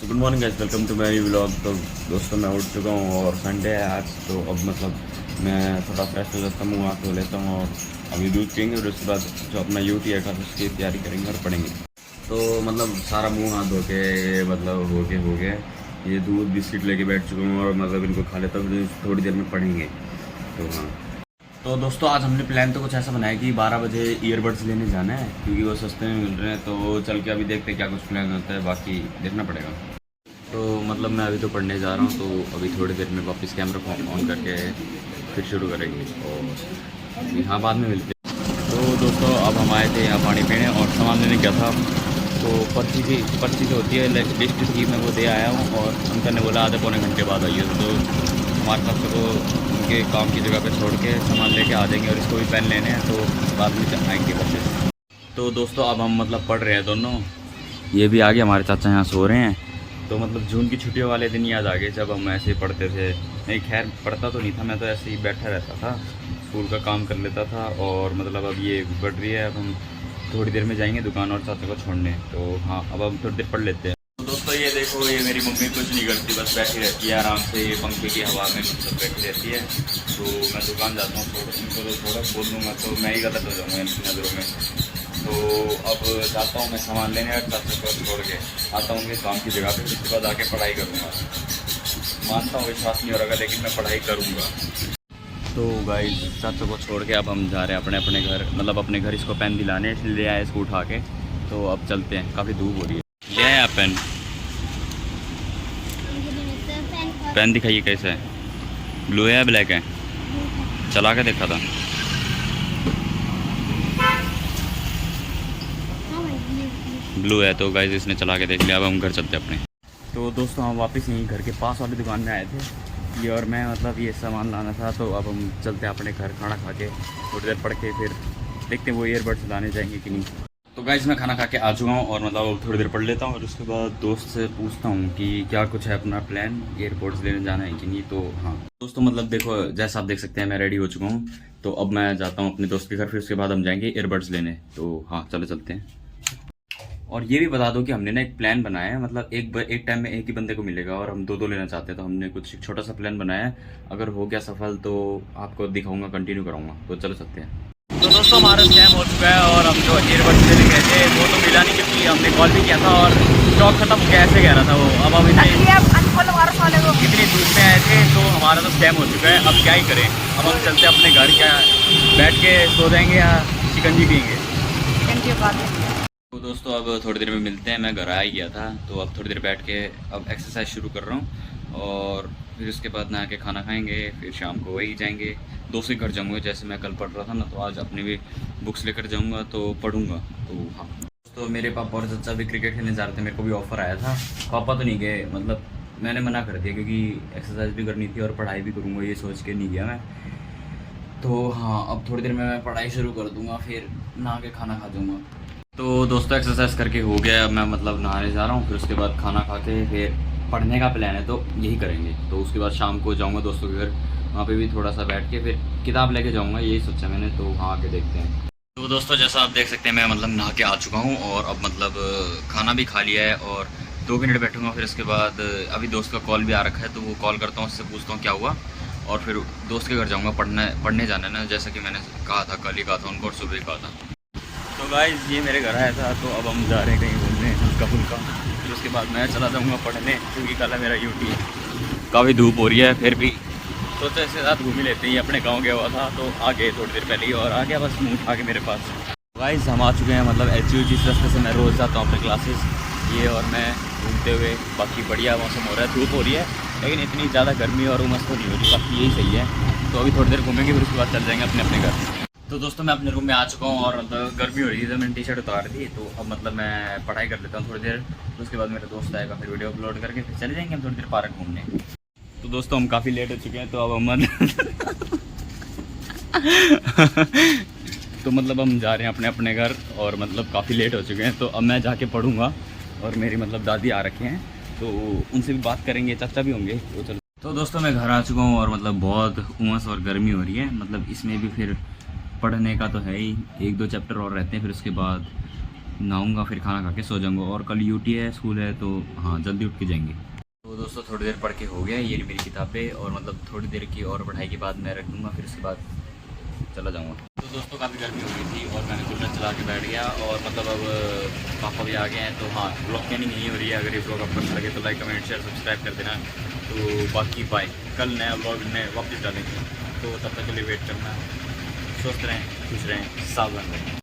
Good morning guys, welcome to my vlog. तो दोस्तों मैं उठ चुका हूँ और संडे है आज, तो अब मतलब मैं थोड़ा फ्रेश हो जाता हूँ, मुँह हाथ धो लेता हूँ और अभी दूध पियेंगे और उसके बाद जो अपना यूटी है उसकी तैयारी करेंगे और पढ़ेंगे। तो मतलब सारा मुँह हाथ धो के मतलब हो गया, ये दूध बिस्किट लेके बैठ चुका हूँ और मतलब इनको खा लेता हूँ, थोड़ी देर में पढ़ेंगे। तो हाँ, तो दोस्तों आज हमने प्लान तो कुछ ऐसा बनाया कि 12 बजे ईयरबड्स लेने जाना है क्योंकि वो सस्ते में मिल रहे हैं। तो चल के अभी देखते हैं क्या कुछ प्लान होता है, बाकी देखना पड़ेगा। तो मतलब मैं अभी तो पढ़ने जा रहा हूँ, तो अभी थोड़ी देर में वापस कैमरा ऑन करके फिर शुरू करेंगे और यहाँ बाद में मिलते हैं। तो दोस्तों अब हम आए थे यहाँ पानी पीने और सामान लेने गया था, तो पर्ची जो होती है लिस्ट की मैं वो दे आया हूँ और अंकल ने बोला आधे पौने घंटे बाद आइए। तो हमारे साथ को उनके काम की जगह पे छोड़ के सामान लेके आ जाएंगे और इसको भी पेन लेने हैं, तो बाद में आएंगे वापस। तो दोस्तों अब हम मतलब पढ़ रहे हैं दोनों, ये भी आगे हमारे चाचा यहाँ सो रहे हैं। तो मतलब जून की छुट्टियों वाले दिन याद आ गए जब हम ऐसे ही पढ़ते थे। नहीं खैर पढ़ता तो नहीं था, मैं तो ऐसे ही बैठा रहता था, स्कूल का काम कर लेता था। और मतलब अब ये बढ़ रही है, अब हम थोड़ी देर में जाएंगे दुकान और चाचा को छोड़ने। तो हाँ अब हम थोड़ी देर पढ़ लेते हैं। तो दोस्तों ये देखो, ये मेरी मम्मी कुछ नहीं करती, बस बैठी रहती है आराम से, ये पंखे की हवा में मतलब बैठी रहती है। तो मैं दुकान जाता हूँ, थोड़ा इनको तो थोड़ा बोल दूँगा तो मैं ही गलत हो जाऊँगा इनकी नज़रों में। तो अब जाता हूँ मैं सामान लेने और चाचा को छोड़ के आता हूँ काम की जगह पे, उसके बाद आके पढ़ाई करूँगा। मानता हूँ विश्वास नहीं हो रहा, लेकिन मैं पढ़ाई करूँगा। तो गाइस चाचा को छोड़ के अब हम जा रहे हैं अपने अपने घर, मतलब अपने घर इसको पेन दिलाने, इसलिए ले आए इसको उठा के। तो अब चलते हैं, काफ़ी धूप हो रही है। ले आए आप पेन? पेन दिखाइए कैसा है, ब्लू है या ब्लैक है? चला के देखा था। ब्लू है, तो गाइस इसने चला के देख लिया। अब हम घर चलते हैं अपने। तो दोस्तों हम वापस यहीं घर के पास वाली दुकान में आए थे, ये और मैं मतलब ये सामान लाना था। तो अब हम चलते हैं अपने घर, खाना खा के थोड़ी देर पढ़ के फिर देखते हैं वो ईयरबड्स लाने जाएंगे कि नहीं। तो गाइस मैं खाना खा के आ चुका हूँ और मतलब थोड़ी देर पढ़ लेता हूँ और उसके बाद दोस्त से पूछता हूँ कि क्या कुछ है अपना प्लान, ईयरबड्स लेने जाना है कि नहीं। तो हाँ दोस्तों मतलब देखो, जैसा आप देख सकते हैं मैं रेडी हो चुका हूँ। तो अब मैं जाता हूँ अपने दोस्त के घर, फिर उसके बाद हम जाएंगे ईयरबड्स लेने। तो हाँ चलो चलते हैं। और ये भी बता दो कि हमने ना एक प्लान बनाया है, मतलब एक टाइम में एक ही बंदे को मिलेगा और हम दो दो लेना चाहते हैं। तो हमने कुछ एक छोटा सा प्लान बनाया है, अगर हो गया सफल तो आपको दिखाऊंगा, कंटिन्यू कराऊंगा। तो चलो चलते हैं। तो दोस्तों हमारा स्कैम हो चुका है और हम जो ईयरबड्स लेने गए थे वो तो मिला नहीं, क्योंकि हमने कॉल भी किया था और स्टॉक खत्म हो गया, ऐसे कह रहा था वो। अब हम इतनी धूप में आए थे तो हमारा तो स्कैम हो चुका है, अब क्या ही करें। अब हम चलते हैं अपने घर, क्या बैठ के सो जाएंगे या शिकंजी पियेंगे। तो दोस्तों अब थोड़ी देर में मिलते हैं, मैं घर आ ही गया था। तो अब थोड़ी देर बैठ के अब एक्सरसाइज शुरू कर रहा हूँ और फिर उसके बाद नहा के खाना खाएंगे, फिर शाम को वही जाएंगे दोस्त के घर जाऊँगा। जैसे मैं कल पढ़ रहा था ना, तो आज अपनी भी बुक्स लेकर जाऊँगा तो पढ़ूँगा। तो हाँ तो मेरे पापा और चाचा भी क्रिकेट खेलने जा रहे थे, मेरे को भी ऑफ़र आया था। पापा तो नहीं गए, मतलब मैंने मना कर दिया क्योंकि एक्सरसाइज भी करनी थी और पढ़ाई भी करूँगा, ये सोच के नहीं गया मैं। तो हाँ अब थोड़ी देर में मैं पढ़ाई शुरू कर दूँगा, फिर नहा के खाना खा जाऊँगा। तो दोस्तों एक्सरसाइज करके हो गया, मैं मतलब नहाने जा रहा हूँ, फिर उसके बाद खाना खा के फिर पढ़ने का प्लान है, तो यही करेंगे। तो उसके बाद शाम को जाऊँगा दोस्तों के घर, वहाँ पे भी थोड़ा सा बैठ के फिर किताब लेके जाऊँगा, यही सोचा मैंने। तो वहाँ आके देखते हैं। तो दोस्तों जैसा आप देख सकते हैं मैं मतलब नहा के आ चुका हूँ और अब मतलब खाना भी खा लिया है और 2 मिनट बैठूँगा। फिर उसके बाद अभी दोस्त का कॉल भी आ रखा है, तो वो कॉल करता हूँ, उससे पूछता हूँ क्या हुआ और फिर दोस्त के घर जाऊँगा। पढ़ने जाना है ना, जैसा कि मैंने कहा था, कल ही कहा था उनको और सुबह कहा था। तो गाइस ये मेरे घर आया था, तो अब हम जा रहे हैं कहीं घूमने हल्का फुल्का, फिर उसके बाद मैं चला जाऊँगा पढ़ने, क्योंकि कल है मेरा यूटी। काफ़ी धूप हो रही है, फिर भी सोचा इसके साथ घूम ही लेते ही। अपने गांव गया हुआ था तो आ गए थोड़ी देर पहले ही और आ गया बस मुँह उठा के मेरे पास। गाइस हम आ चुके हैं, मतलब HU जिस रास्ते से मैं रोज़ जाता हूँ अपने क्लासेस, ये और मैं घूमते हुए। बाकी बढ़िया मौसम हो रहा है, धूप हो रही है लेकिन इतनी ज़्यादा गर्मी और उमस तो नहीं हो रही, बाकी यही सही है। तो अभी थोड़ी देर घूमेंगे, फिर उसके बाद चल जाएंगे अपने अपने घर। तो दोस्तों मैं अपने रूम में आ चुका हूँ और मतलब गर्मी हो रही है तो मैंने टी-शर्ट उतार दी। तो अब मतलब मैं पढ़ाई कर लेता हूँ थोड़ी देर, तो उसके बाद मेरा दोस्त आएगा, फिर वीडियो अपलोड करके फिर चले जाएंगे हम थोड़ी देर पार्क घूमने। तो दोस्तों हम काफ़ी लेट हो चुके हैं, तो अब हम तो मतलब हम जा रहे हैं अपने अपने घर और मतलब काफ़ी लेट हो चुके हैं। तो अब मैं जाके पढ़ूँगा और मेरी मतलब दादी आ रखे हैं, तो उनसे भी बात करेंगे, चाचा भी होंगे। तो चलो। तो दोस्तों मैं घर आ चुका हूँ और मतलब बहुत उमस और गर्मी हो रही है, मतलब इसमें भी फिर पढ़ने का तो है ही, 1-2 चैप्टर और रहते हैं, फिर उसके बाद नहाऊंगा, फिर खाना खा के सो जाऊंगा। और कल यूटी है, स्कूल है, तो हाँ जल्दी उठ के जाएंगे। तो दोस्तों थोड़ी देर पढ़ के हो गया, ये मेरी किताबें, और मतलब थोड़ी देर की और पढ़ाई के बाद मैं रख दूँगा, फिर उसके बाद चला जाऊँगा। तो दोस्तों काफ़ी गर्मी हो गई थी और मैंने कूलर चला के बैठ गया, और मतलब अब पापा भी आ गए हैं। तो हाँ ब्लॉग कैनिंग नहीं हो रही है। अगर ये ब्लॉग आपको अच्छा लगे तो लाइक कमेंट शेयर सब्सक्राइब कर देना। तो बाकी बाय, कल नया ब्लॉग में वापस डालेंगे, तो तब तक के लिए वेट करना। स्वस्थ रहें, खुश रहें, सावधान रहें।